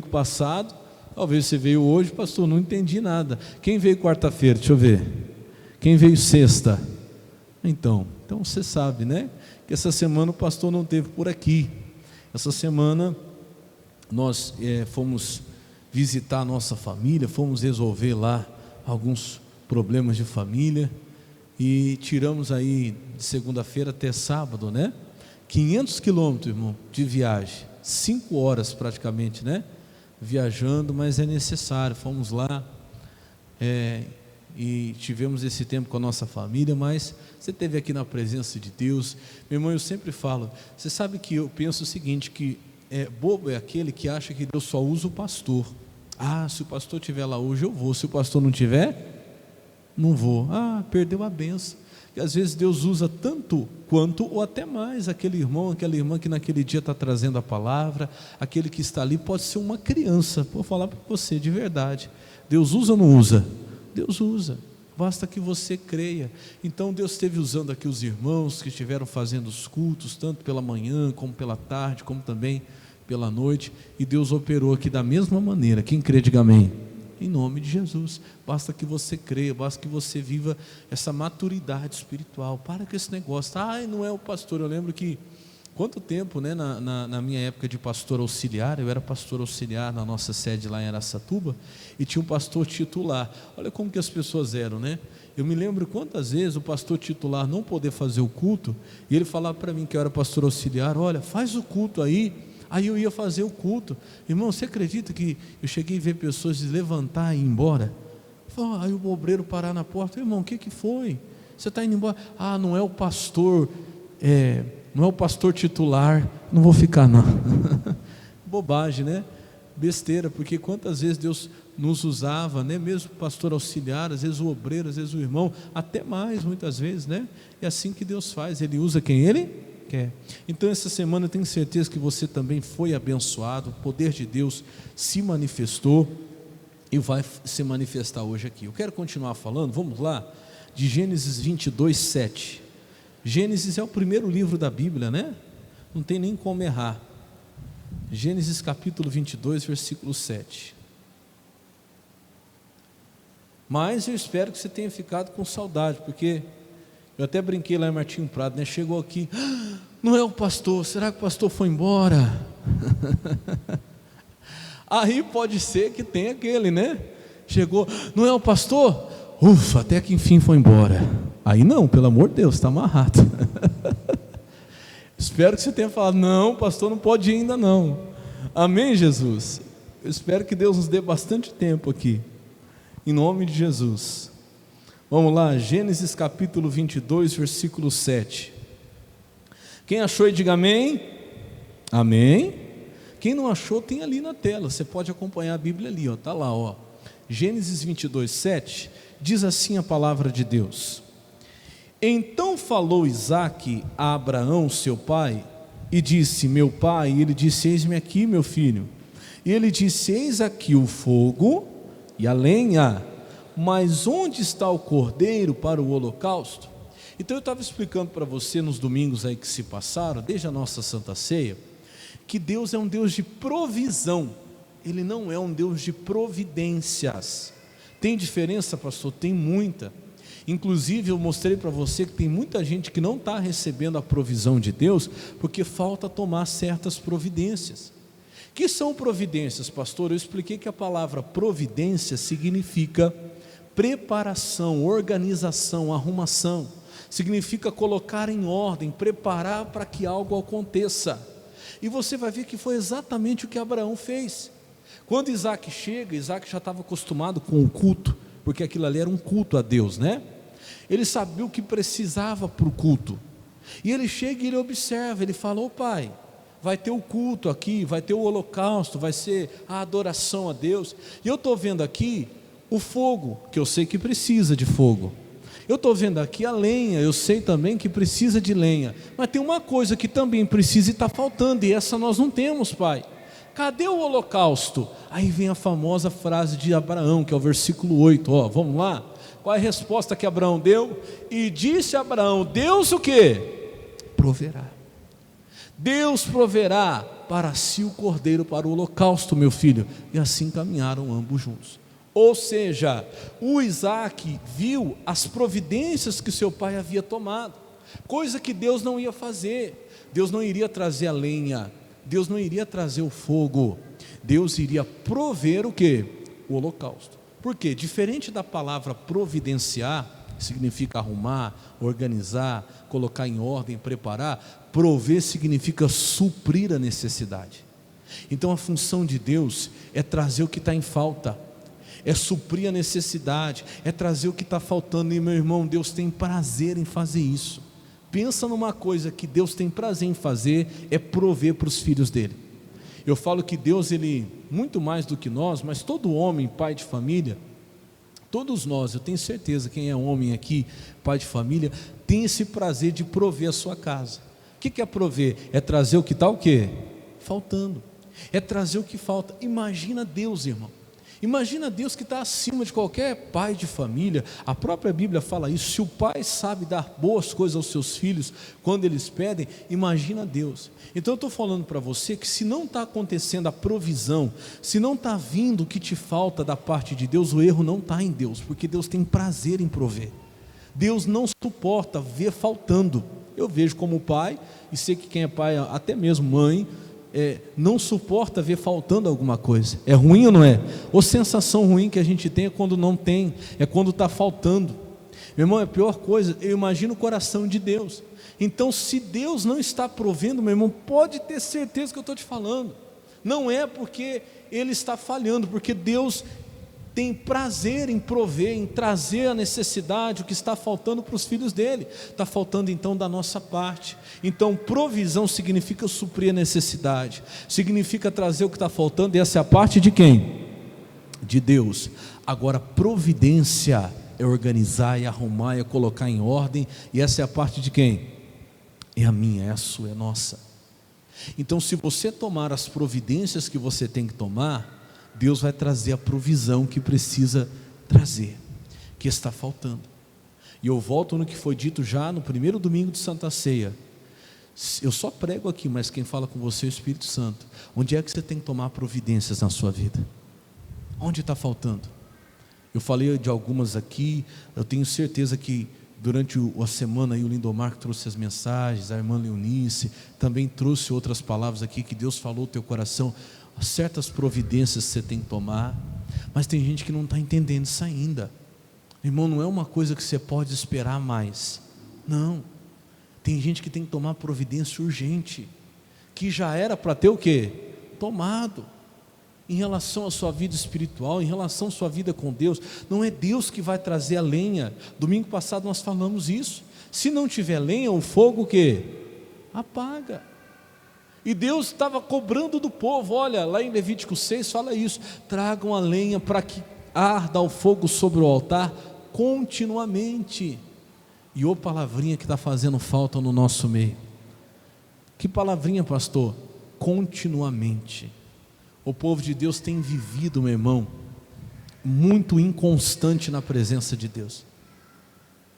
passado, talvez você veio hoje, pastor, não entendi nada. Quem veio quarta-feira? Deixa eu ver. Quem veio sexta? Então você sabe, né? Que essa semana o pastor não esteve por aqui. Essa semana nós fomos visitar a nossa família, fomos resolver lá alguns problemas de família e tiramos aí de segunda-feira até sábado, né? 500 quilômetros, irmão, de viagem, 5 horas praticamente, né? Viajando, mas é necessário. Fomos lá e tivemos esse tempo com a nossa família, mas você esteve aqui na presença de Deus. Meu irmão, eu sempre falo, você sabe que eu penso o seguinte, que bobo é aquele que acha que Deus só usa o pastor. Se o pastor estiver lá hoje eu vou, se o pastor não tiver, não vou. Perdeu a benção. E às vezes Deus usa tanto quanto ou até mais aquele irmão, aquela irmã que naquele dia está trazendo a palavra, aquele que está ali pode ser uma criança. Vou falar para você de verdade, Deus usa ou não usa? Deus usa, basta que você creia. Então Deus esteve usando aqui os irmãos que estiveram fazendo os cultos, tanto pela manhã, como pela tarde, como também pela noite, e Deus operou aqui da mesma maneira. Quem crê, diga amém. Em nome de Jesus, basta que você creia, basta que você viva essa maturidade espiritual. Para com esse negócio, não é o pastor. Eu lembro que, quanto tempo, né, na minha época de pastor auxiliar, eu era pastor auxiliar na nossa sede lá em Araçatuba, e tinha um pastor titular. Olha como que as pessoas eram, né? Eu me lembro quantas vezes o pastor titular não poder fazer o culto, e ele falava para mim que eu era pastor auxiliar, olha, faz o culto aí eu ia fazer o culto. Irmão, você acredita que eu cheguei a ver pessoas se levantar e ir embora? Aí o obreiro parar na porta, irmão, o que foi? Você está indo embora? Não é o pastor, não é o pastor titular, não vou ficar não. Bobagem, né? Besteira, porque quantas vezes Deus nos usava, né? Mesmo o pastor auxiliar, às vezes o obreiro, às vezes o irmão, até mais muitas vezes, né? É assim que Deus faz, Ele usa quem Ele quer. Então essa semana eu tenho certeza que você também foi abençoado, o poder de Deus se manifestou e vai se manifestar hoje aqui. Eu quero continuar falando, vamos lá, de Gênesis 22, 7. Gênesis é o primeiro livro da Bíblia, né? Não tem nem como errar. Gênesis capítulo 22, versículo 7. Mas eu espero que você tenha ficado com saudade, porque eu até brinquei lá em Martinho Prado, né? Chegou aqui, não é o pastor, será que o pastor foi embora? Aí pode ser que tenha aquele, né? Chegou, não é o pastor? Ufa, até que enfim foi embora. Aí não, pelo amor de Deus, está amarrado. Espero que você tenha falado, não, o pastor não pode ir ainda não. Amém, Jesus? Eu espero que Deus nos dê bastante tempo aqui, em nome de Jesus. Vamos lá, Gênesis capítulo 22, versículo 7. Quem achou aí, diga amém. Amém. Quem não achou, tem ali na tela, você pode acompanhar a Bíblia ali, está lá, ó. Gênesis 22, 7, diz assim a palavra de Deus: Então falou Isaque a Abraão, seu pai, e disse, meu pai, e ele disse, eis-me aqui, meu filho. E ele disse, eis aqui o fogo e a lenha, mas onde está o cordeiro para o holocausto? Então eu estava explicando para você nos domingos aí que se passaram, desde a nossa Santa Ceia, que Deus é um Deus de provisão, Ele não é um Deus de providências. Tem diferença, pastor? Tem muita. Inclusive eu mostrei para você que tem muita gente que não está recebendo a provisão de Deus, porque falta tomar certas providências. Que são providências, pastor? Eu expliquei que a palavra providência significa preparação, organização, arrumação. Significa colocar em ordem, preparar para que algo aconteça. E você vai ver que foi exatamente o que Abraão fez. Quando Isaque chega, Isaque já estava acostumado com o culto, porque aquilo ali era um culto a Deus, né? Ele sabia o que precisava para o culto. E ele chega e ele observa, ele fala, ô pai, vai ter o culto aqui, vai ter o holocausto, vai ser a adoração a Deus. E eu estou vendo aqui o fogo, que eu sei que precisa de fogo. Eu estou vendo aqui a lenha, eu sei também que precisa de lenha. Mas tem uma coisa que também precisa e está faltando, e essa nós não temos, pai. Cadê o holocausto? Aí vem a famosa frase de Abraão, que é o versículo 8, ó, vamos lá? Qual é a resposta que Abraão deu? E disse Abraão, Deus o quê? Proverá. Deus proverá para si o cordeiro para o holocausto, meu filho. E assim caminharam ambos juntos. Ou seja, o Isaac viu as providências que seu pai havia tomado, coisa que Deus não ia fazer. Deus não iria trazer a lenha, Deus não iria trazer o fogo, Deus iria prover o quê? O holocausto. Por quê? Diferente da palavra providenciar, que significa arrumar, organizar, colocar em ordem, preparar, prover significa suprir a necessidade. Então a função de Deus é trazer o que está em falta, é suprir a necessidade, é trazer o que está faltando. E meu irmão, Deus tem prazer em fazer isso. Pensa numa coisa que Deus tem prazer em fazer, é prover para os filhos dele. Eu falo que Deus, ele, muito mais do que nós, mas todo homem, pai de família, todos nós, eu tenho certeza, quem é homem aqui, pai de família, tem esse prazer de prover a sua casa. O que é prover? É trazer o que está o quê? Faltando. É trazer o que falta. Imagina Deus, irmão. Imagina Deus que está acima de qualquer pai de família. A própria Bíblia fala isso. Se o pai sabe dar boas coisas aos seus filhos quando eles pedem, imagina Deus. Então eu estou falando para você que se não está acontecendo a provisão, se não está vindo o que te falta da parte de Deus, o erro não está em Deus, porque Deus tem prazer em prover. Deus não suporta ver faltando. Eu vejo como pai, e sei que quem é pai, até mesmo mãe, não suporta ver faltando alguma coisa. É ruim ou não é? Ou sensação ruim que a gente tem é quando não tem, é quando está faltando. Meu irmão, é a pior coisa. Eu imagino o coração de Deus. Então, se Deus não está provendo, meu irmão, pode ter certeza que eu estou te falando. Não é porque Ele está falhando, porque Deus tem prazer em prover, em trazer a necessidade, o que está faltando para os filhos dele. Está faltando então da nossa parte. Então provisão significa suprir a necessidade, significa trazer o que está faltando, e essa é a parte de quem? De Deus. Agora providência é organizar, é arrumar, é colocar em ordem, e essa é a parte de quem? É a minha, é a sua, é a nossa. Então se você tomar as providências que você tem que tomar, Deus vai trazer a provisão que precisa trazer, que está faltando. E eu volto no que foi dito já no primeiro domingo de Santa Ceia. Eu só prego aqui, mas quem fala com você é o Espírito Santo. Onde é que você tem que tomar providências na sua vida? Onde está faltando? Eu falei de algumas aqui. Eu tenho certeza que durante a semana aí o Lindomar trouxe as mensagens, a irmã Leonice também trouxe outras palavras aqui que Deus falou no teu coração. Certas providências você tem que tomar, mas tem gente que não está entendendo isso ainda. Irmão, não é uma coisa que você pode esperar mais. Não, tem gente que tem que tomar providência urgente, que já era para ter o quê? Tomado. Em relação à sua vida espiritual, em relação à sua vida com Deus, não é Deus que vai trazer a lenha. Domingo passado nós falamos isso. Se não tiver lenha, o fogo o quê? Apaga. E Deus estava cobrando do povo. Olha, lá em Levítico 6 fala isso: tragam a lenha para que arda o fogo sobre o altar continuamente. E ô palavrinha que está fazendo falta no nosso meio. Que palavrinha, pastor? Continuamente. O povo de Deus tem vivido, meu irmão, muito inconstante na presença de Deus.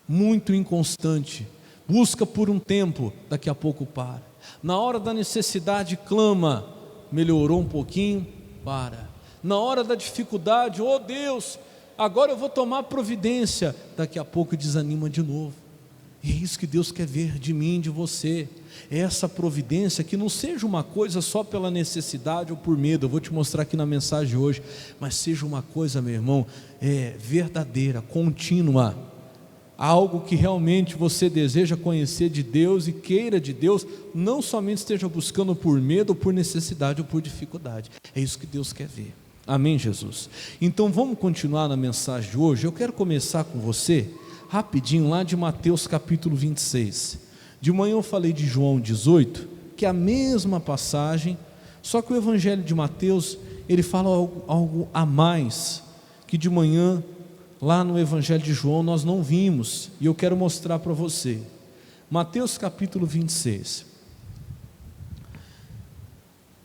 Muito inconstante. Busca por um tempo, daqui a pouco para. Na hora da necessidade clama, melhorou um pouquinho, para. Na hora da dificuldade, oh Deus, agora eu vou tomar providência, daqui a pouco desanima de novo. E é isso que Deus quer ver de mim, de você. É essa providência, que não seja uma coisa só pela necessidade ou por medo. Eu vou te mostrar aqui na mensagem hoje. Mas seja uma coisa, meu irmão, verdadeira, contínua. Algo que realmente você deseja conhecer de Deus e queira de Deus. Não somente esteja buscando por medo ou por necessidade ou por dificuldade. É isso que Deus quer ver. Amém, Jesus? Então vamos continuar na mensagem de hoje. Eu quero começar com você rapidinho lá de Mateus capítulo 26. De manhã eu falei de João 18, que é a mesma passagem, só que o evangelho de Mateus, ele fala algo a mais, que de manhã lá no evangelho de João nós não vimos, e eu quero mostrar para você. Mateus capítulo 26.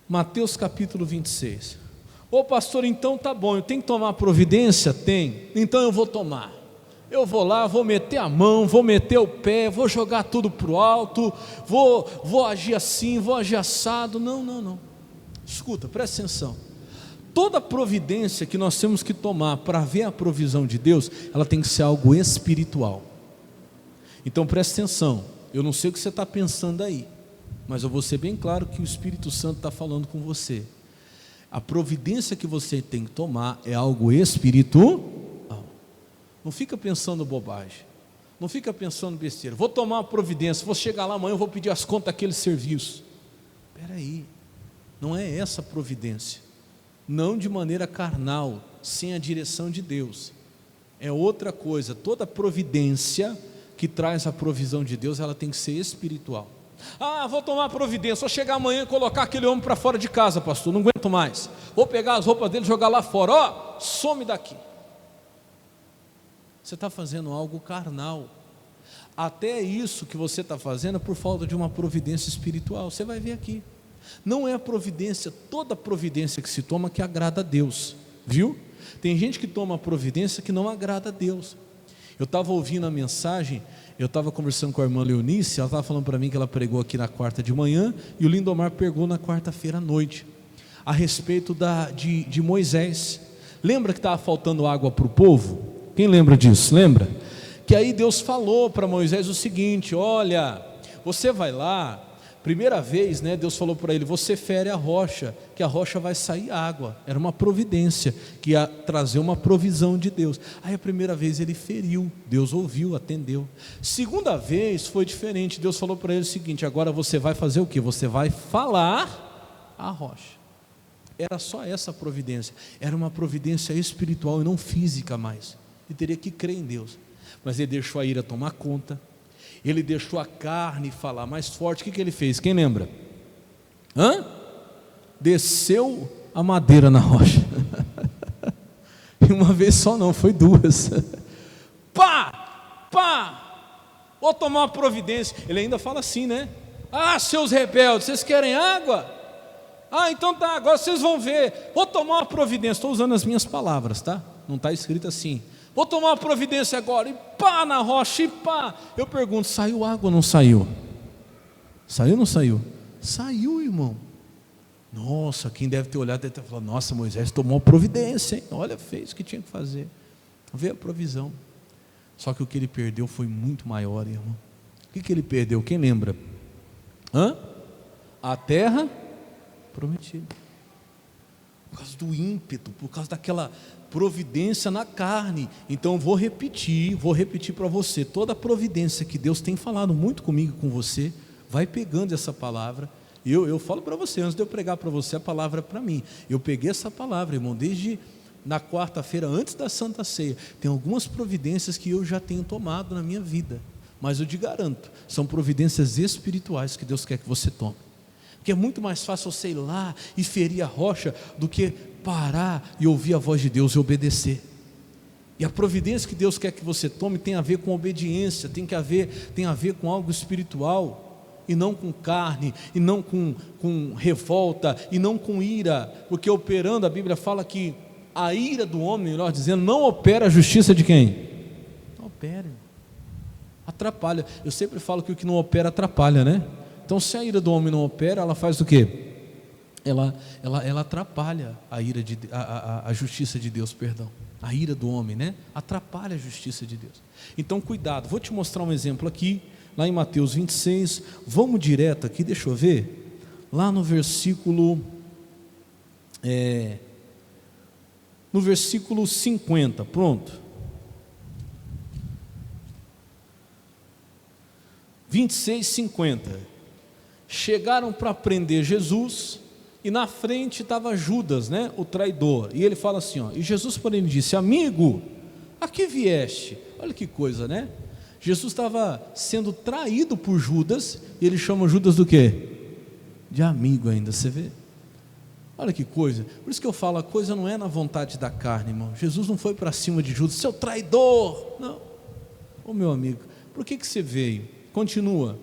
Mateus capítulo 26. Ô pastor, então tá bom, eu tenho que tomar providência? Tem, então eu vou tomar. Eu vou lá, vou meter a mão, vou meter o pé, vou jogar tudo para o alto, vou agir assim, vou agir assado. Não, não, não. Escuta, presta atenção. Toda providência que nós temos que tomar para ver a provisão de Deus, ela tem que ser algo espiritual. Então presta atenção. Eu não sei o que você está pensando aí, mas eu vou ser bem claro que o Espírito Santo está falando com você. A providência que você tem que tomar é algo espiritual. Não fica pensando bobagem, não fica pensando besteira. Vou tomar uma providência, vou chegar lá amanhã, eu vou pedir as contas daquele serviço. Espera aí, não é essa providência, não de maneira carnal, sem a direção de Deus. É outra coisa. Toda providência que traz a provisão de Deus, ela tem que ser espiritual. Vou tomar providência, vou chegar amanhã e colocar aquele homem para fora de casa, pastor, não aguento mais. Vou pegar as roupas dele e jogar lá fora, some daqui. Você está fazendo algo carnal. Até isso que você está fazendo é por falta de uma providência espiritual. Você vai ver aqui. Não é a providência, toda providência que se toma que agrada a Deus, viu? Tem gente que toma providência que não agrada a Deus. Eu estava ouvindo a mensagem, eu estava conversando com a irmã Leonice, ela estava falando para mim que ela pregou aqui na quarta de manhã, e o Lindomar pregou na quarta-feira à noite, a respeito de Moisés. Lembra que estava faltando água para o povo? Quem lembra disso? Lembra? Que aí Deus falou para Moisés o seguinte: olha, você vai lá, primeira vez, né, Deus falou para ele, você fere a rocha, que a rocha vai sair água. Era uma providência, que ia trazer uma provisão de Deus. Aí a primeira vez ele feriu, Deus ouviu, atendeu. Segunda vez foi diferente, Deus falou para ele o seguinte: agora você vai fazer o quê? Você vai falar a rocha. Era só essa providência, era uma providência espiritual e não física mais. Ele teria que crer em Deus, mas ele deixou a ira tomar conta, ele deixou a carne falar mais forte. O que ele fez? Quem lembra? Desceu a madeira na rocha. E uma vez só não, foi duas. Vou tomar uma providência. Ele ainda fala assim, né? Seus rebeldes, vocês querem água? Então tá, agora vocês vão ver. Vou tomar uma providência. Estou usando as minhas palavras, tá? Não está escrito assim. Vou tomar uma providência agora, e na rocha, Eu pergunto, saiu água ou não saiu? Saiu ou não saiu? Saiu, irmão. Nossa, quem deve ter olhado, deve ter falado: nossa, Moisés tomou uma providência, hein? Olha, fez o que tinha que fazer. Veio a provisão. Só que o que ele perdeu foi muito maior, irmão. O que ele perdeu? Quem lembra? A terra prometida. Por causa do ímpeto, por causa daquela providência na carne. Então vou repetir para você, toda a providência que Deus tem falado muito comigo e com você, vai pegando essa palavra. Eu falo para você, antes de eu pregar para você, a palavra é para mim. Eu peguei essa palavra, irmão, desde na quarta-feira, antes da Santa Ceia. Tem algumas providências que eu já tenho tomado na minha vida, mas eu te garanto, são providências espirituais que Deus quer que você tome. Porque é muito mais fácil você ir lá e ferir a rocha do que parar e ouvir a voz de Deus e obedecer. E a providência que Deus quer que você tome tem a ver com obediência, tem a ver com algo espiritual, e não com carne, e não com revolta, e não com ira, porque operando, a Bíblia fala que a ira do homem, melhor dizendo, não opera a justiça de quem? Não opera, atrapalha. Eu sempre falo que o que não opera atrapalha, né? Então, se a ira do homem não opera, ela faz o quê? Ela atrapalha a justiça de Deus, perdão. A ira do homem, né? Atrapalha a justiça de Deus. Então, cuidado. Vou te mostrar um exemplo aqui, lá em Mateus 26. Vamos direto aqui, deixa eu ver. Lá no versículo 50, pronto. 26, 50. Chegaram para prender Jesus, e na frente estava Judas, né, o traidor, e ele fala assim, e Jesus porém lhe disse: amigo, a que vieste? Olha que coisa, né? Jesus estava sendo traído por Judas, e ele chama Judas do quê? De amigo ainda, você vê? Olha que coisa. Por isso que eu falo, a coisa não é na vontade da carne, irmão. Jesus não foi para cima de Judas: seu traidor, não. Meu amigo, por que você veio? Continua.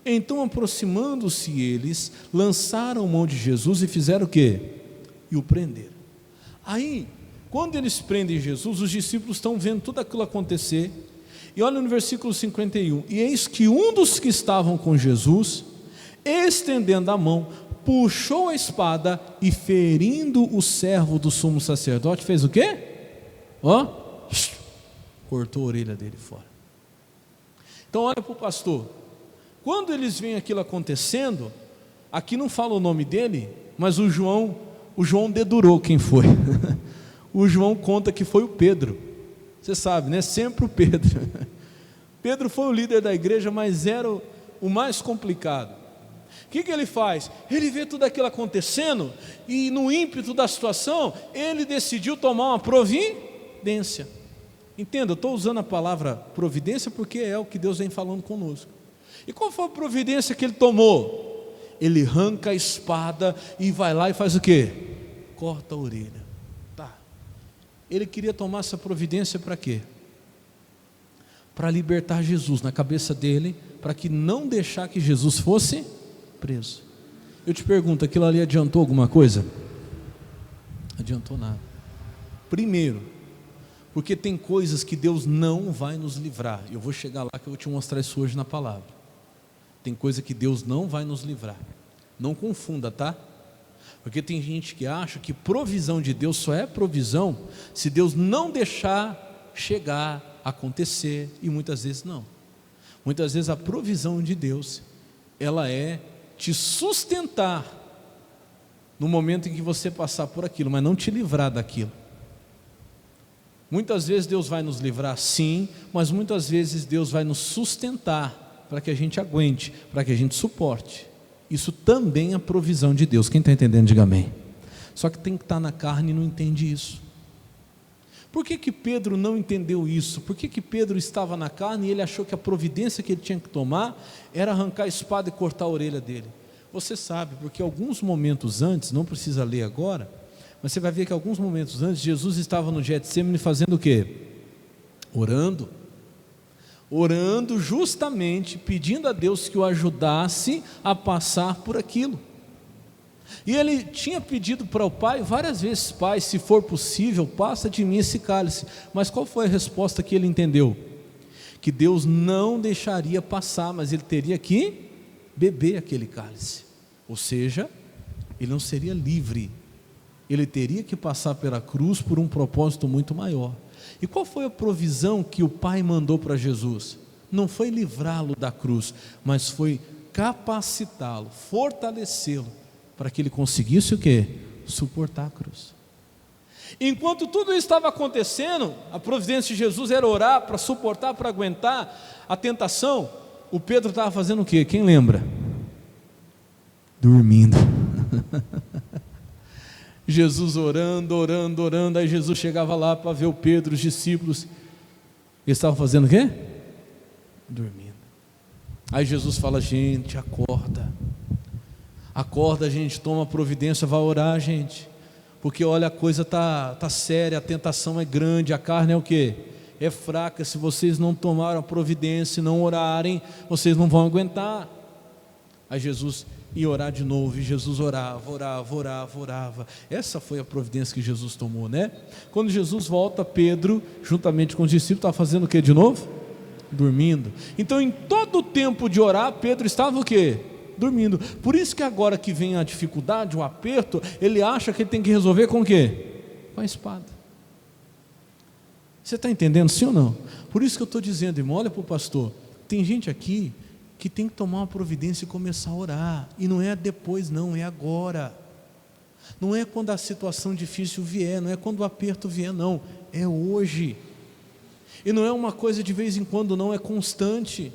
Então, aproximando-se eles, lançaram mão de Jesus e fizeram o quê? E o prenderam. Aí, Quando eles prendem Jesus, os discípulos estão vendo tudo aquilo acontecer, e olha no versículo 51, e eis que um dos que estavam com Jesus, estendendo a mão, puxou a espada e ferindo o servo do sumo sacerdote, fez o quê? Cortou a orelha dele fora. Então olha para o pastor, quando eles veem aquilo acontecendo, aqui não fala o nome dele, mas o João dedurou quem foi. O João conta que foi o Pedro. Você sabe, né? Sempre o Pedro. Pedro foi o líder da igreja, mas era o mais complicado. O que ele faz? Ele vê tudo aquilo acontecendo e no ímpeto da situação, ele decidiu tomar uma providência. Entenda, eu estou usando a palavra providência porque é o que Deus vem falando conosco. E qual foi a providência que ele tomou? Ele arranca a espada e vai lá e faz o quê? Corta a orelha. Tá. Ele queria tomar essa providência para quê? Para libertar Jesus na cabeça dele, para que não deixar que Jesus fosse preso. Eu te pergunto, aquilo ali adiantou alguma coisa? Adiantou nada. Primeiro, porque tem coisas que Deus não vai nos livrar. Eu vou chegar lá que eu vou te mostrar isso hoje na palavra. Tem coisa que Deus não vai nos livrar. Não confunda, tá? Porque tem gente que acha que provisão de Deus só é provisão se Deus não deixar chegar, acontecer, e muitas vezes não. Muitas vezes a provisão de Deus, ela é te sustentar no momento em que você passar por aquilo, mas não te livrar daquilo. Muitas vezes Deus vai nos livrar, sim, mas muitas vezes Deus vai nos sustentar para que a gente aguente, para que a gente suporte. Isso também é provisão de Deus. Quem está entendendo, diga amém. Só que tem que estar na carne e não entende isso. Por que Pedro não entendeu isso? Por que Pedro estava na carne e ele achou que a providência que ele tinha que tomar era arrancar a espada e cortar a orelha dele? Você sabe, porque alguns momentos antes, não precisa ler agora, mas você vai ver que alguns momentos antes, Jesus estava no Getsêmani fazendo o quê? Orando. Orando justamente, pedindo a Deus que o ajudasse a passar por aquilo. E ele tinha pedido para o Pai várias vezes: Pai, se for possível, passa de mim esse cálice. Mas qual foi a resposta que ele entendeu? Que Deus não deixaria passar, mas ele teria que beber aquele cálice. Ou seja, ele não seria livre. Ele teria que passar pela cruz por um propósito muito maior. E qual foi a provisão que o Pai mandou para Jesus? Não foi livrá-lo da cruz, mas foi capacitá-lo, fortalecê-lo, para que ele conseguisse o quê? Suportar a cruz. Enquanto tudo isso estava acontecendo, a providência de Jesus era orar para suportar, para aguentar a tentação. O Pedro estava fazendo o quê? Quem lembra? Dormindo. Jesus orando, aí Jesus chegava lá para ver o Pedro, os discípulos. Eles estavam fazendo o quê? Dormindo. Aí Jesus fala: gente, acorda gente, toma providência, vai orar gente, porque olha, a coisa tá séria, a tentação é grande, a carne é o quê? É fraca. Se vocês não tomarem a providência e não orarem, vocês não vão aguentar. Aí Jesus ia orar de novo, e Jesus orava. Essa foi a providência que Jesus tomou, né? Quando Jesus volta, Pedro, juntamente com os discípulos, estava fazendo o que de novo? Dormindo. Então, em todo o tempo de orar, Pedro estava o quê? Dormindo. Por isso que agora que vem a dificuldade, o aperto, ele acha que ele tem que resolver com o quê? Com a espada. Você está entendendo, sim ou não? Por isso que eu estou dizendo, irmão, olha para o pastor, tem gente aqui que tem que tomar uma providência e começar a orar, e não é depois não, é agora. Não é quando a situação difícil vier, não é quando o aperto vier não, é hoje. E não é uma coisa de vez em quando não, é constante.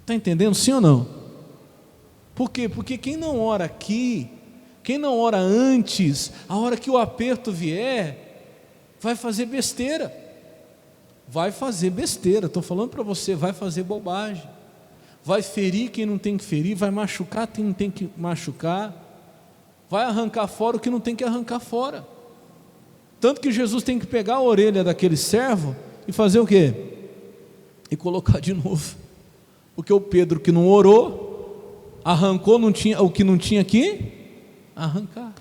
Está entendendo, sim ou não? Por quê? Porque quem não ora aqui, quem não ora antes, a hora que o aperto vier, vai fazer besteira. Estou falando para você, vai fazer bobagem. Vai ferir quem não tem que ferir, vai machucar quem não tem que machucar, vai arrancar fora o que não tem que arrancar fora. Tanto que Jesus tem que pegar a orelha daquele servo e fazer o quê? E colocar de novo. Porque o Pedro, que não orou, arrancou o que não tinha que arrancar.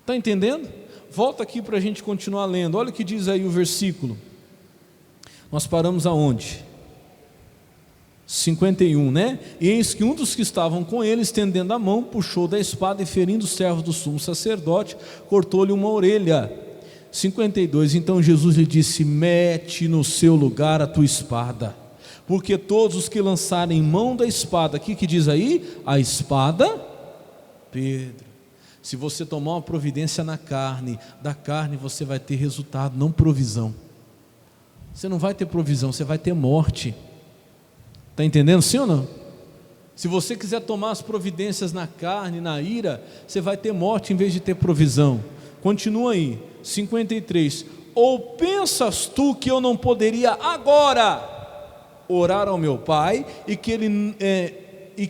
Está entendendo? Volta aqui para a gente continuar lendo. Olha o que diz aí o versículo. Nós paramos aonde? 51, né? E eis que um dos que estavam com ele, estendendo a mão, puxou da espada e, ferindo o servo do sumo sacerdote, cortou-lhe uma orelha. 52, então Jesus lhe disse: mete no seu lugar a tua espada, porque todos os que lançarem mão da espada, aqui que diz aí, a espada, Pedro, se você tomar uma providência na carne, da carne você vai ter resultado, não provisão. Você não vai ter provisão, você vai ter morte. Está entendendo, sim ou não? Se você quiser tomar as providências na carne, na ira, você vai ter morte em vez de ter provisão. Continua aí, 53. Ou pensas tu que eu não poderia agora orar ao meu Pai, e que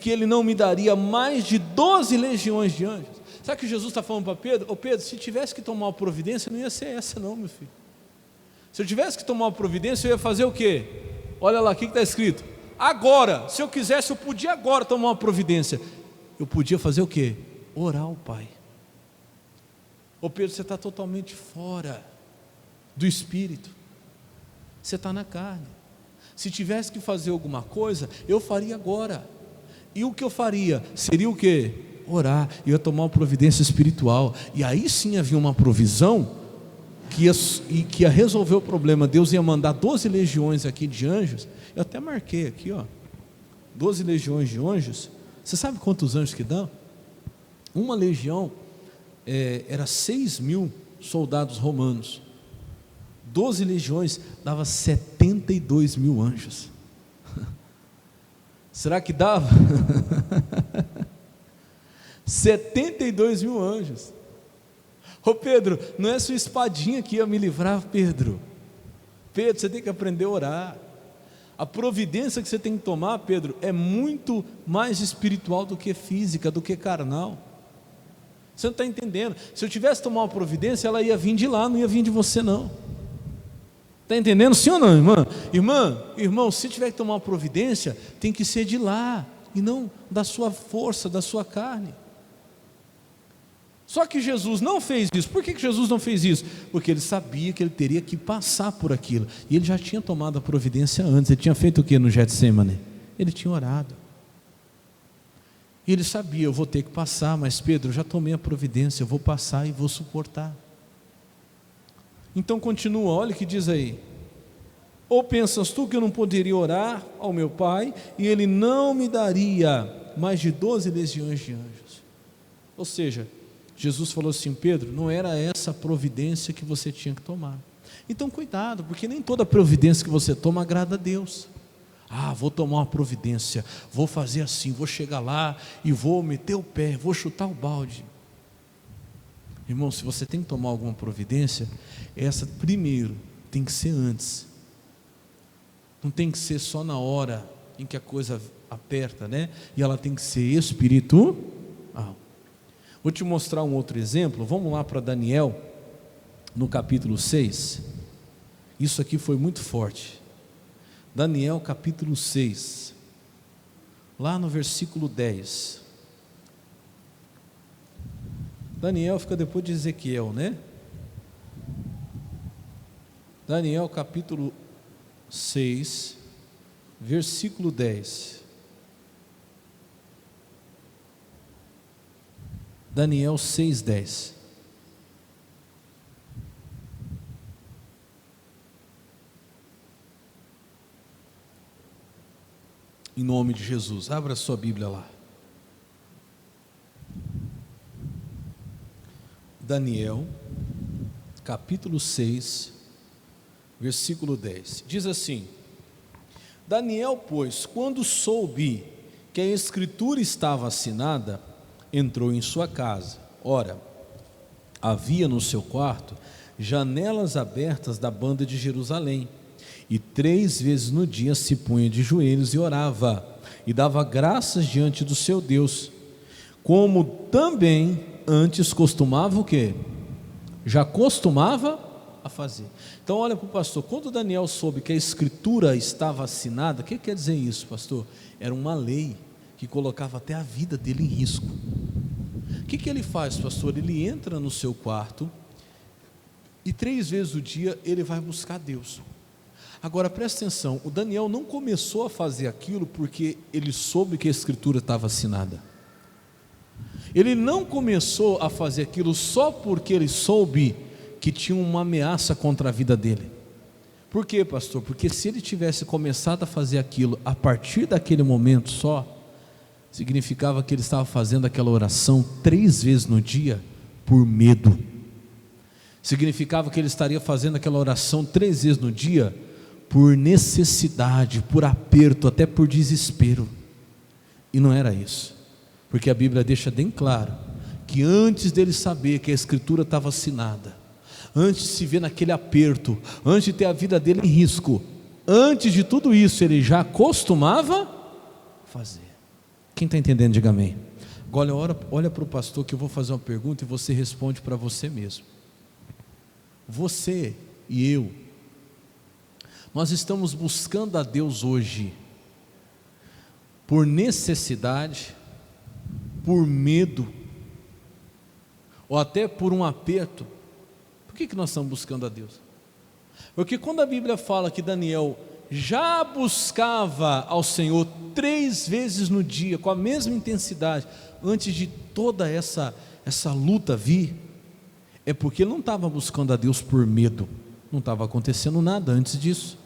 ele não me daria mais de 12 legiões de anjos? Sabe o que Jesus está falando para Pedro? Ô Pedro, se tivesse que tomar uma providência, não ia ser essa não, meu filho. Se eu tivesse que tomar uma providência, eu ia fazer o quê? Olha lá, o que está escrito? Agora, se eu quisesse, eu podia agora tomar uma providência. Eu podia fazer o quê? Orar ao Pai. Ô Pedro, você está totalmente fora do Espírito. Você está na carne. Se tivesse que fazer alguma coisa, eu faria agora. E o que eu faria? Seria o quê? Orar. Eu ia tomar uma providência espiritual. E aí sim havia uma provisão que ia resolver o problema. Deus ia mandar 12 legiões aqui de anjos. Eu até marquei aqui, 12 legiões de anjos. Você sabe quantos anjos que dão? Uma legião era 6.000 soldados romanos. 12 legiões dava 72.000 anjos. Será que dava? 72.000 anjos. Ô Pedro, não é sua espadinha que ia me livrar, Pedro. Pedro, você tem que aprender a orar. A providência que você tem que tomar, Pedro, é muito mais espiritual do que física, do que carnal. Você não está entendendo. Se eu tivesse tomado uma providência, ela ia vir de lá, não ia vir de você não. Está entendendo, sim ou não, irmã? Irmão, se tiver que tomar uma providência, tem que ser de lá, e não da sua força, da sua carne. Só que Jesus não fez isso. Por que Jesus não fez isso? Porque ele sabia que ele teria que passar por aquilo, e ele já tinha tomado a providência antes. Ele tinha feito o que no Getsemane? Ele tinha orado. E ele sabia: eu vou ter que passar, mas Pedro, eu já tomei a providência, eu vou passar e vou suportar. Então continua, olha o que diz aí: ou pensas tu que eu não poderia orar ao meu Pai, e ele não me daria mais de 12 legiões de anjos? Ou seja, Jesus falou assim: Pedro, não era essa a providência que você tinha que tomar. Então cuidado, porque nem toda providência que você toma agrada a Deus. Vou tomar uma providência, vou fazer assim, vou chegar lá e vou meter o pé, vou chutar o balde. Irmão, se você tem que tomar alguma providência, essa primeiro tem que ser antes. Não tem que ser só na hora em que a coisa aperta, né? E ela tem que ser espiritual. Vou te mostrar um outro exemplo. Vamos lá para Daniel, no capítulo 6. Isso aqui foi muito forte. Daniel capítulo 6, lá no versículo 10. Daniel fica depois de Ezequiel, né? Daniel capítulo 6, versículo 10. Daniel 6:10. Em nome de Jesus, abra sua Bíblia lá. Daniel, capítulo 6, versículo 10. Diz assim: Daniel, pois, quando soube que a escritura estava assinada, entrou em sua casa. Ora, havia no seu quarto janelas abertas da banda de Jerusalém, e 3 vezes no dia se punha de joelhos e orava, e dava graças diante do seu Deus, como também antes costumava o quê? Já costumava a fazer. Então olha para o pastor, quando Daniel soube que a escritura estava assinada, o que quer dizer isso, pastor? Era uma lei que colocava até a vida dele em risco. O que ele faz, pastor? Ele entra no seu quarto, E 3 vezes no dia ele vai buscar Deus. Agora presta atenção, o Daniel não começou a fazer aquilo porque ele soube que a escritura estava assinada. Ele não começou a fazer aquilo só porque ele soube que tinha uma ameaça contra a vida dele. Por quê, pastor? Porque se ele tivesse começado a fazer aquilo a partir daquele momento só, significava que ele estava fazendo aquela oração 3 vezes no dia por medo. Significava que ele estaria fazendo aquela oração 3 vezes no dia por necessidade, por aperto, até por desespero. E não era isso, porque a Bíblia deixa bem claro que antes dele saber que a escritura estava assinada, antes de se ver naquele aperto, antes de ter a vida dele em risco, antes de tudo isso, ele já costumava fazer. Quem está entendendo, diga amém. Agora olha para o pastor, que eu vou fazer uma pergunta e você responde para você mesmo. Você e eu, nós estamos buscando a Deus hoje por necessidade, por medo, ou até por um aperto. Por que nós estamos buscando a Deus? Porque quando a Bíblia fala que Daniel já buscava ao Senhor 3 vezes no dia, com a mesma intensidade, antes de toda essa luta vir, é porque ele não estava buscando a Deus por medo, não estava acontecendo nada antes disso.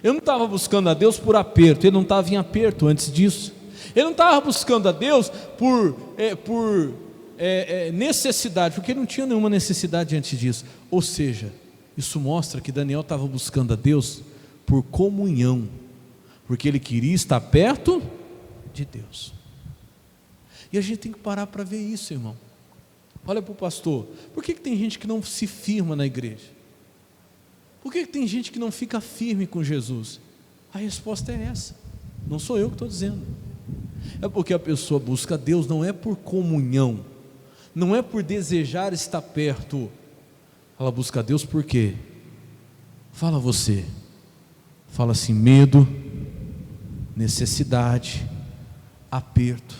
Ele não estava buscando a Deus por aperto, ele não estava em aperto antes disso. Ele não estava buscando a Deus por necessidade, porque ele não tinha nenhuma necessidade antes disso. Ou seja, isso mostra que Daniel estava buscando a Deus por comunhão, porque ele queria estar perto de Deus. E a gente tem que parar para ver isso, irmão. Olha para o pastor, por que tem gente que não se firma na igreja? Por que tem gente que não fica firme com Jesus? A resposta é essa, não sou eu que estou dizendo. É porque a pessoa busca a Deus não é por comunhão, não é por desejar estar perto. Ela busca a Deus por quê? Fala você. Fala assim: medo, necessidade, aperto.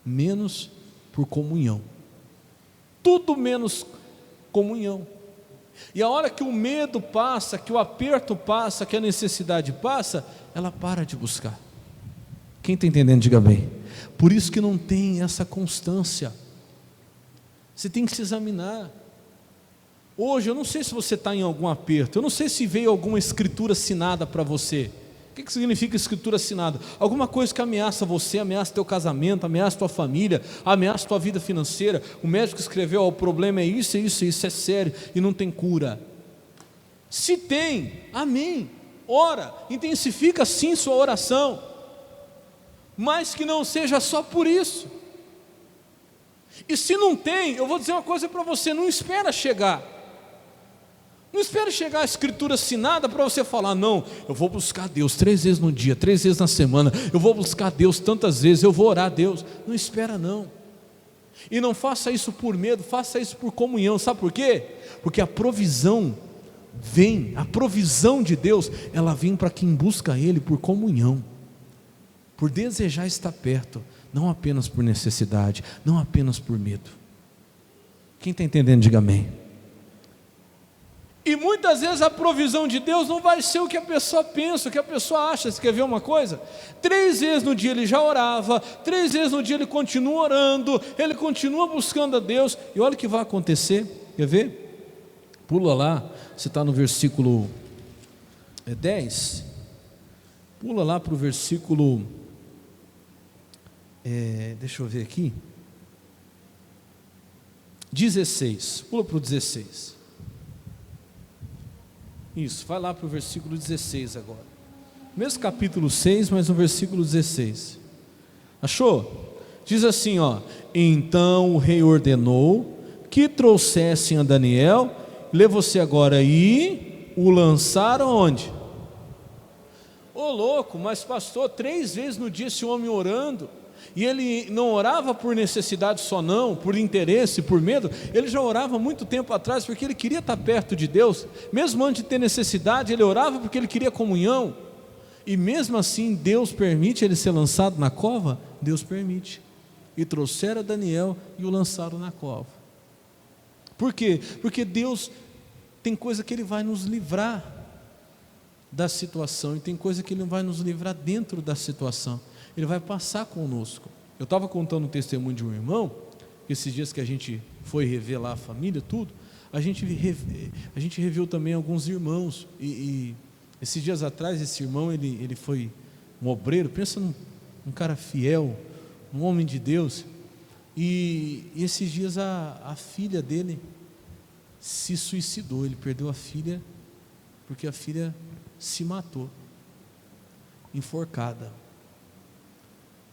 Menos por comunhão. Tudo menos comunhão. E a hora que o medo passa, que o aperto passa, que a necessidade passa, ela para de buscar. Quem está entendendo, diga bem. Por isso que não tem essa constância. Você tem que se examinar. Hoje, eu não sei se você está em algum aperto, eu não sei se veio alguma escritura assinada para você. O que significa escritura assinada? Alguma coisa que ameaça você, ameaça teu casamento, ameaça tua família, ameaça tua vida financeira. O médico escreveu: o problema é isso, é isso, é isso, é sério e não tem cura. Se tem, amém, ora, intensifica sim sua oração, mas que não seja só por isso. E se não tem, eu vou dizer uma coisa para você: não espera chegar. Não espere chegar a escritura assinada para você falar: não, eu vou buscar Deus 3 vezes no dia, 3 vezes na semana, eu vou buscar Deus tantas vezes, eu vou orar a Deus. Não espera não. E não faça isso por medo, faça isso por comunhão. Sabe por quê? Porque a provisão vem, a provisão de Deus, ela vem para quem busca Ele por comunhão, por desejar estar perto, não apenas por necessidade, não apenas por medo. Quem está entendendo, diga amém. E muitas vezes a provisão de Deus não vai ser o que a pessoa pensa, o que a pessoa acha. Você quer ver uma coisa? 3 vezes no dia ele já orava, 3 vezes no dia ele continua orando, ele continua buscando a Deus, e olha o que vai acontecer. Quer ver? Pula lá, você está no versículo 10, pula lá para o versículo, deixa eu ver aqui, 16, pula para o 16. Isso, vai lá para o versículo 16 agora. Mesmo capítulo 6, mas no versículo 16. Achou? Diz assim, ó: então o rei ordenou que trouxessem a Daniel, lê você agora, e o lançaram onde? Ô louco, mas pastor, 3 vezes no dia esse homem orando, e ele não orava por necessidade só não, por interesse, por medo. Ele já orava muito tempo atrás, porque ele queria estar perto de Deus. Mesmo antes de ter necessidade, ele orava porque ele queria comunhão. E mesmo assim, Deus permite ele ser lançado na cova? Deus permite. E trouxeram Daniel e o lançaram na cova. Por quê? Porque Deus tem coisa que Ele vai nos livrar da situação, e tem coisa que Ele vai nos livrar dentro da situação. Ele vai passar conosco. Eu estava contando um testemunho de um irmão, esses dias que a gente foi rever lá a família, tudo, a gente reviu também alguns irmãos, e esses dias atrás, esse irmão, ele foi um obreiro, pensa num cara fiel, um homem de Deus, e esses dias a filha dele se suicidou. Ele perdeu a filha, porque a filha se matou, enforcada.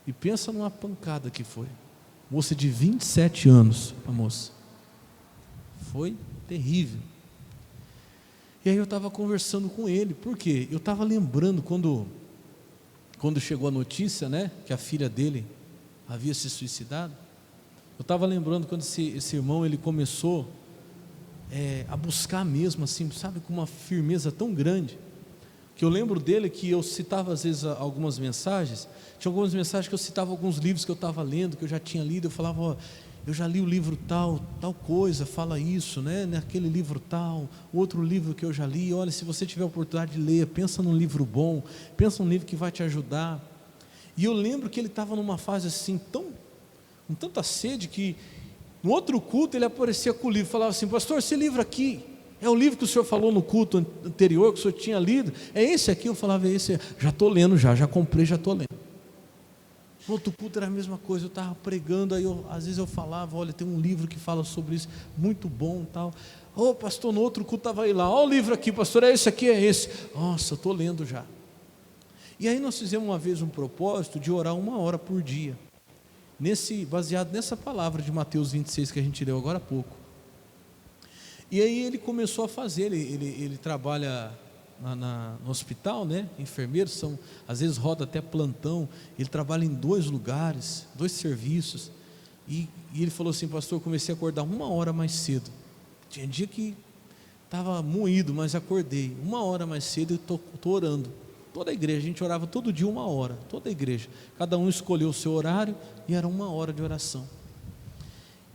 E pensa numa pancada que foi. Moça de 27 anos, a moça. Foi terrível. E aí eu estava conversando com ele, por quê? Eu estava lembrando quando chegou a notícia, né, que a filha dele havia se suicidado. Eu estava lembrando quando esse irmão, ele começou a buscar mesmo, assim, sabe, com uma firmeza tão grande, que eu lembro dele que eu citava às vezes algumas mensagens, tinha algumas mensagens que eu citava alguns livros que eu estava lendo, que eu já tinha lido, eu falava, ó, eu já li o livro tal coisa, fala isso, né, naquele livro tal, outro livro que eu já li, olha, se você tiver a oportunidade de ler, pensa num livro bom, pensa num livro que vai te ajudar. E eu lembro que ele estava numa fase assim, com tanta sede, que no outro culto ele aparecia com o livro, falava assim, pastor, esse livro aqui, é o livro que o senhor falou no culto anterior, que o senhor tinha lido, é esse aqui? Eu falava, esse, já estou lendo, já comprei, já estou lendo. No outro culto era a mesma coisa, eu estava pregando, aí às vezes eu falava, olha, tem um livro que fala sobre isso, muito bom e tal. Ô pastor, no outro culto estava aí lá, ó o livro aqui, pastor, é esse aqui, é esse. Nossa, estou lendo já. E aí nós fizemos uma vez um propósito de orar 1 hora por dia, baseado nessa palavra de Mateus 26 que a gente leu agora há pouco. E aí ele começou a fazer, ele trabalha no hospital, né? Enfermeiro, às vezes roda até plantão, ele trabalha em 2 lugares, 2 serviços, e ele falou assim, pastor, eu comecei a acordar 1 hora mais cedo, tinha dia que estava moído, mas acordei 1 hora mais cedo e estou orando. Toda a igreja, a gente orava todo dia 1 hora, toda a igreja, cada um escolheu o seu horário, e era 1 hora de oração.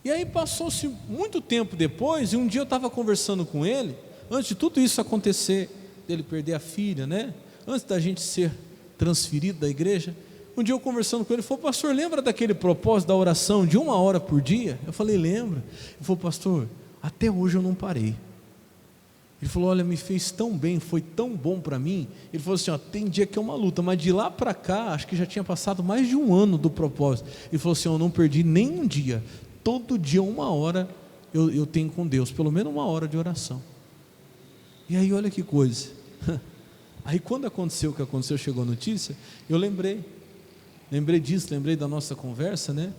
E aí passou-se muito tempo depois, e um dia eu estava conversando com ele, antes de tudo isso acontecer, dele perder a filha, né? Antes da gente ser transferido da igreja, um dia eu conversando com ele, ele falou, pastor, lembra daquele propósito da oração de 1 hora por dia? Eu falei, lembro. Ele falou, pastor, até hoje eu não parei. Ele falou, olha, me fez tão bem, foi tão bom para mim. Ele falou assim, ó, tem dia que é uma luta, mas de lá para cá, acho que já tinha passado mais de 1 ano do propósito. Ele falou assim, eu não perdi nem um dia, todo dia 1 hora eu tenho com Deus, pelo menos 1 hora de oração. E aí olha que coisa, aí quando aconteceu o que aconteceu, chegou a notícia, eu lembrei disso, lembrei da nossa conversa, né?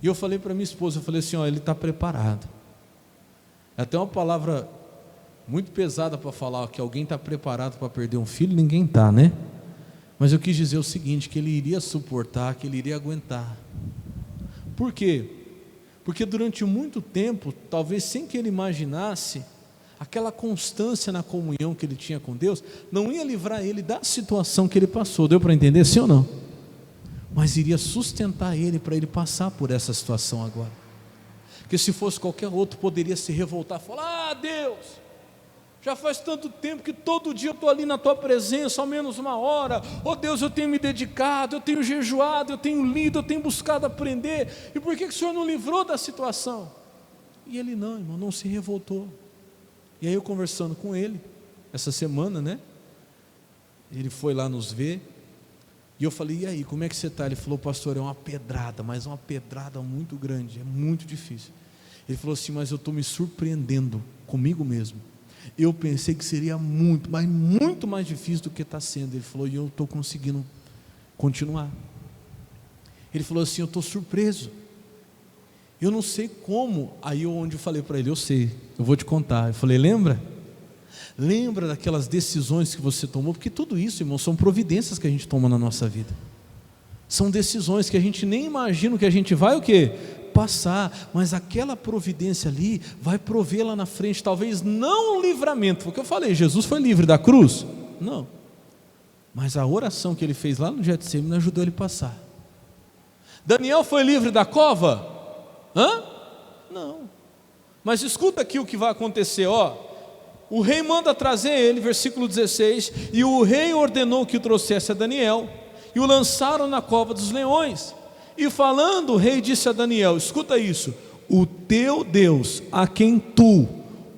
E eu falei para minha esposa, eu falei assim, ó, ele está preparado. É até uma palavra muito pesada para falar que alguém está preparado para perder um filho, ninguém está, né? Mas eu quis dizer o seguinte, que ele iria suportar, que ele iria aguentar. Por quê? Porque durante muito tempo, talvez sem que ele imaginasse, aquela constância na comunhão que ele tinha com Deus, não ia livrar ele da situação que ele passou, deu para entender, sim ou não? Mas iria sustentar ele, para ele passar por essa situação agora. Porque se fosse qualquer outro, poderia se revoltar, falar, ah Deus, já faz tanto tempo que todo dia eu estou ali na tua presença, ao menos 1 hora, oh Deus, eu tenho me dedicado, eu tenho jejuado, eu tenho lido, eu tenho buscado aprender, e por que o Senhor não livrou da situação? E ele não, irmão, não se revoltou. E aí eu conversando com ele, essa semana, né, ele foi lá nos ver, e eu falei, e aí, como é que você está? Ele falou, pastor, é uma pedrada, mas uma pedrada muito grande, é muito difícil. Ele falou assim, mas eu estou me surpreendendo comigo mesmo, eu pensei que seria muito, mas muito mais difícil do que está sendo. Ele falou, e eu estou conseguindo continuar. Ele falou assim, eu estou surpreso, eu não sei como. Aí onde eu falei para ele, eu sei, eu vou te contar. Eu falei, lembra daquelas decisões que você tomou? Porque tudo isso, irmão, são providências que a gente toma na nossa vida, são decisões que a gente nem imagina que a gente vai o quê? Passar, mas aquela providência ali vai prover lá na frente, talvez não o livramento, porque eu falei, Jesus foi livre da cruz? Não, mas a oração que ele fez lá no Getsemane ajudou ele a passar. Daniel foi livre da cova? Não, Mas escuta aqui o que vai acontecer, ó. O rei manda trazer ele, versículo 16, e o rei ordenou que o trouxesse a Daniel, e o lançaram na cova dos leões. E falando, o rei disse a Daniel, escuta isso: o teu Deus, a quem tu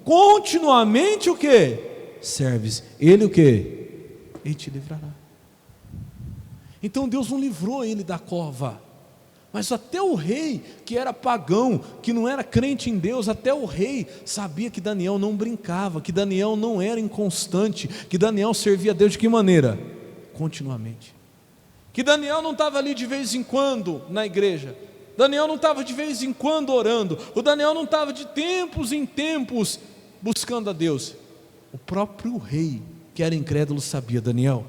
continuamente o que? Serves, ele o que? Ele te livrará. Então Deus não livrou ele da cova, mas até o rei, que era pagão, que não era crente em Deus, até o rei sabia que Daniel não brincava, que Daniel não era inconstante, que Daniel servia a Deus de que maneira? Continuamente. Que Daniel não estava ali de vez em quando na igreja, Daniel não estava de vez em quando orando, o Daniel não estava de tempos em tempos buscando a Deus. O próprio rei, que era incrédulo, sabia: Daniel,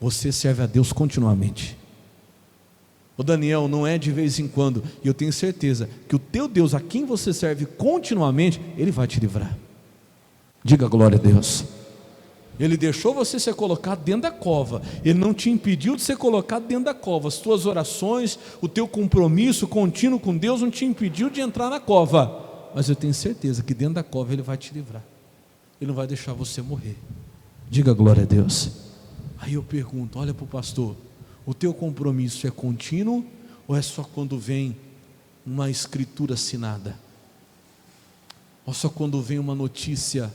você serve a Deus continuamente. O Daniel não é de vez em quando, e eu tenho certeza que o teu Deus, a quem você serve continuamente, Ele vai te livrar. Diga glória a Deus. Ele deixou você ser colocado dentro da cova, Ele não te impediu de ser colocado dentro da cova. As tuas orações, o teu compromisso contínuo com Deus não te impediu de entrar na cova, mas eu tenho certeza que dentro da cova Ele vai te livrar, Ele não vai deixar você morrer. Diga glória a Deus. Aí eu pergunto, olha para o pastor, o teu compromisso é contínuo ou é só quando vem uma escritura assinada? Ou só quando vem uma notícia?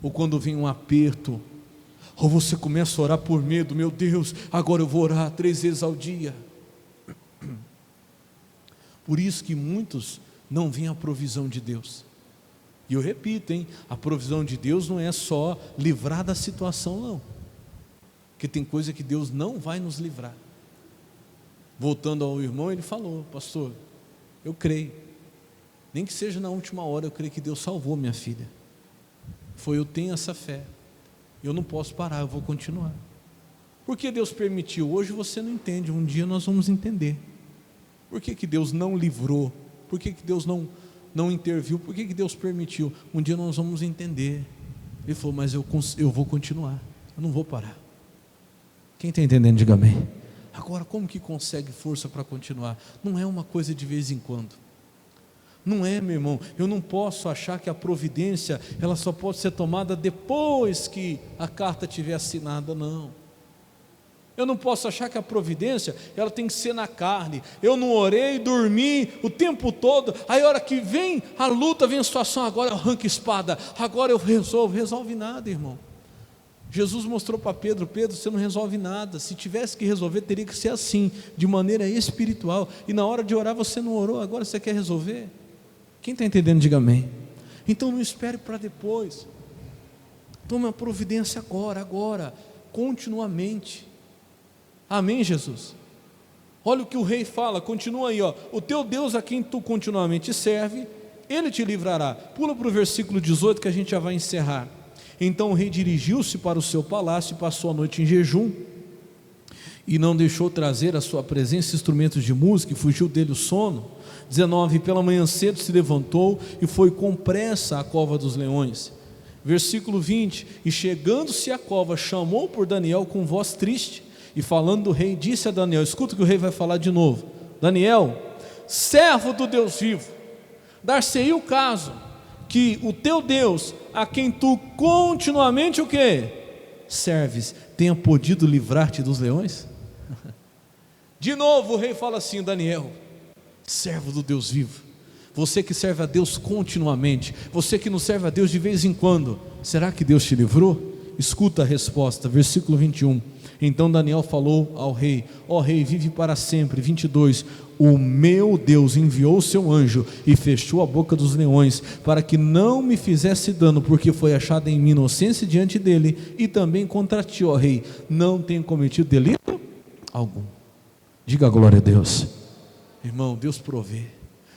Ou quando vem um aperto? Ou você começa a orar por medo, meu Deus, agora eu vou orar 3 vezes ao dia? Por isso que muitos não veem a provisão de Deus. E eu repito, a provisão de Deus não é só livrar da situação, não. Porque tem coisa que Deus não vai nos livrar. Voltando ao irmão, ele falou, pastor, eu creio, nem que seja na última hora, eu creio que Deus salvou minha filha. Eu tenho essa fé, eu não posso parar, eu vou continuar. Por que Deus permitiu? Hoje você não entende, um dia nós vamos entender. Por que Deus não livrou? Por que Deus não interviu? Por que Deus permitiu? Um dia nós vamos entender. Ele falou, mas eu vou continuar, eu não vou parar. Quem está entendendo, diga amém. Agora, como que consegue força para continuar? Não é uma coisa de vez em quando. Não é, meu irmão. Eu não posso achar que a providência, ela só pode ser tomada depois que a carta estiver assinada, não. Eu não posso achar que a providência, ela tem que ser na carne. Eu não orei, dormi o tempo todo, aí a hora que vem a luta, vem a situação, agora eu arranco a espada, agora eu resolve nada, irmão. Jesus mostrou para Pedro, Pedro, você não resolve nada. Se tivesse que resolver, teria que ser assim, de maneira espiritual. E na hora de orar você não orou, agora você quer resolver? Quem está entendendo, diga amém. Então não espere para depois. Tome a providência agora, continuamente. Amém, Jesus? Olha o que o rei fala, continua aí, ó. O teu Deus, a quem tu continuamente serve, Ele te livrará. Pula para o versículo 18 que a gente já vai encerrar. Então o rei dirigiu-se para o seu palácio e passou a noite em jejum, e não deixou trazer à sua presença instrumentos de música, e fugiu dele o sono. 19, pela manhã cedo se levantou e foi com pressa à cova dos leões. Versículo 20, e chegando-se à cova, chamou por Daniel com voz triste, e falando do rei, disse a Daniel, escuta o que o rei vai falar de novo: Daniel, servo do Deus vivo, dar-se-ia o caso que o teu Deus, a quem tu continuamente o quê? Serves, tenha podido livrar-te dos leões? De novo o rei fala assim: Daniel, servo do Deus vivo, você que serve a Deus continuamente, você que não serve a Deus de vez em quando, será que Deus te livrou? Escuta a resposta, versículo 21. Então Daniel falou ao rei: ó rei, vive para sempre. 22, o meu Deus enviou o seu anjo e fechou a boca dos leões, para que não me fizesse dano, porque foi achada em mim inocência diante dele, e também contra ti, ó rei, não tenho cometido delito algum. Diga glória a Deus. Irmão, Deus provê.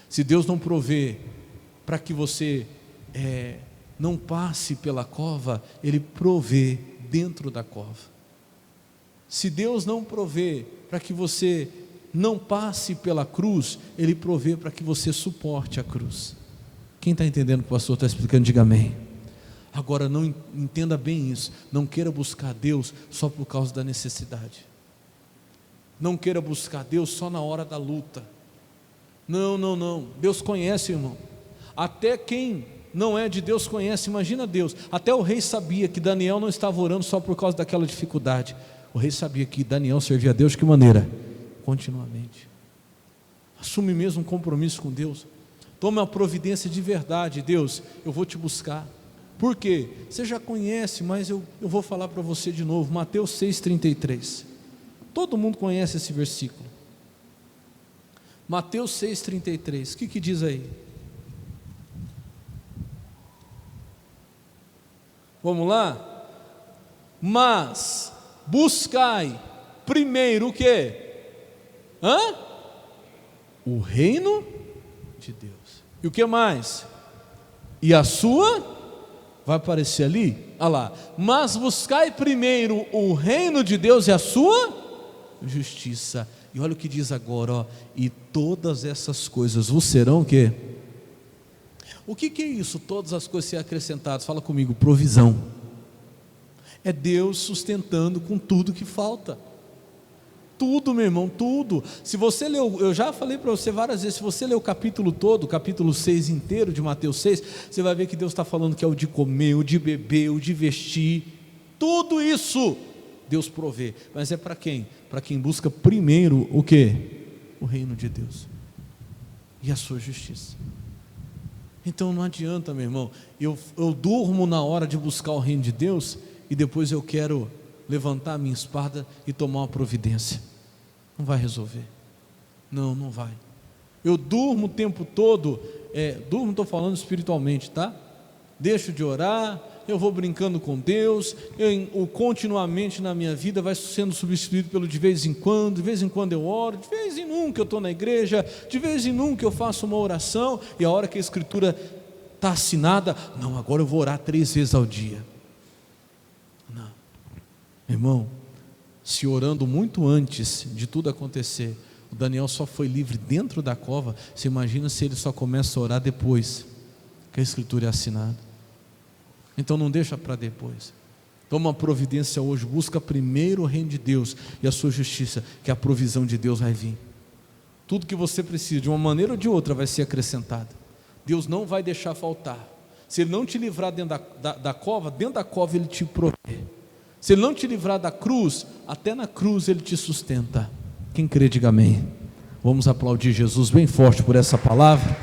Se Deus não provê para que você não passe pela cova, Ele provê dentro da cova. Se Deus não provê para que você não passe pela cruz, Ele provê para que você suporte a cruz. Quem está entendendo o que o pastor está explicando, diga amém. Agora não entenda bem isso, não queira buscar Deus só por causa da necessidade, não queira buscar Deus só na hora da luta. Não, Deus conhece, irmão. Até quem não é de Deus conhece, imagina Deus. Até o rei sabia que Daniel não estava orando só por causa daquela dificuldade. O rei sabia que Daniel servia a Deus de que maneira? Continuamente. Assume mesmo um compromisso com Deus. Tome uma providência de verdade. Deus, eu vou te buscar. Por quê? Você já conhece, mas eu vou falar para você de novo. Mateus 6,33. Todo mundo conhece esse versículo. Mateus 6,33. O que diz aí? Vamos lá? Mas buscai primeiro o quê? O reino de Deus. E o que mais? E a sua? Vai aparecer ali? Olha lá. Mas buscai primeiro o reino de Deus e a sua justiça. E olha o que diz agora, ó. E todas essas coisas vos serão o quê? O que é isso? Todas as coisas serão acrescentadas. Fala comigo, provisão. É Deus sustentando com tudo que falta. Tudo, meu irmão, tudo. Se você leu, eu já falei para você várias vezes, se você ler o capítulo todo, o capítulo 6 inteiro de Mateus 6, você vai ver que Deus está falando que é o de comer, o de beber, o de vestir, tudo isso Deus provê. Mas é para quem? Para quem busca primeiro o quê? O reino de Deus e a sua justiça. Então não adianta, meu irmão, eu durmo na hora de buscar o reino de Deus e depois eu quero levantar a minha espada e tomar uma providência. Não vai resolver. Não vai. Eu durmo o tempo todo, estou falando espiritualmente, tá? Deixo de orar, eu vou brincando com Deus, continuamente na minha vida vai sendo substituído pelo de vez em quando eu oro, de vez em nunca eu estou na igreja, de vez em nunca eu faço uma oração, e a hora que a escritura está assinada, não, agora eu vou orar 3 vezes ao dia. Não, irmão, se orando muito antes de tudo acontecer, o Daniel só foi livre dentro da cova. Você imagina se ele só começa a orar depois que a escritura é assinada? Então não deixa para depois. Toma uma providência hoje, busca primeiro o reino de Deus e a sua justiça, que a provisão de Deus vai vir. Tudo que você precisa, de uma maneira ou de outra, vai ser acrescentado. Deus não vai deixar faltar. Se Ele não te livrar dentro da cova Ele te provê. Se Ele não te livrar da cruz, até na cruz Ele te sustenta. Quem crê, diga amém. Vamos aplaudir Jesus bem forte por essa palavra.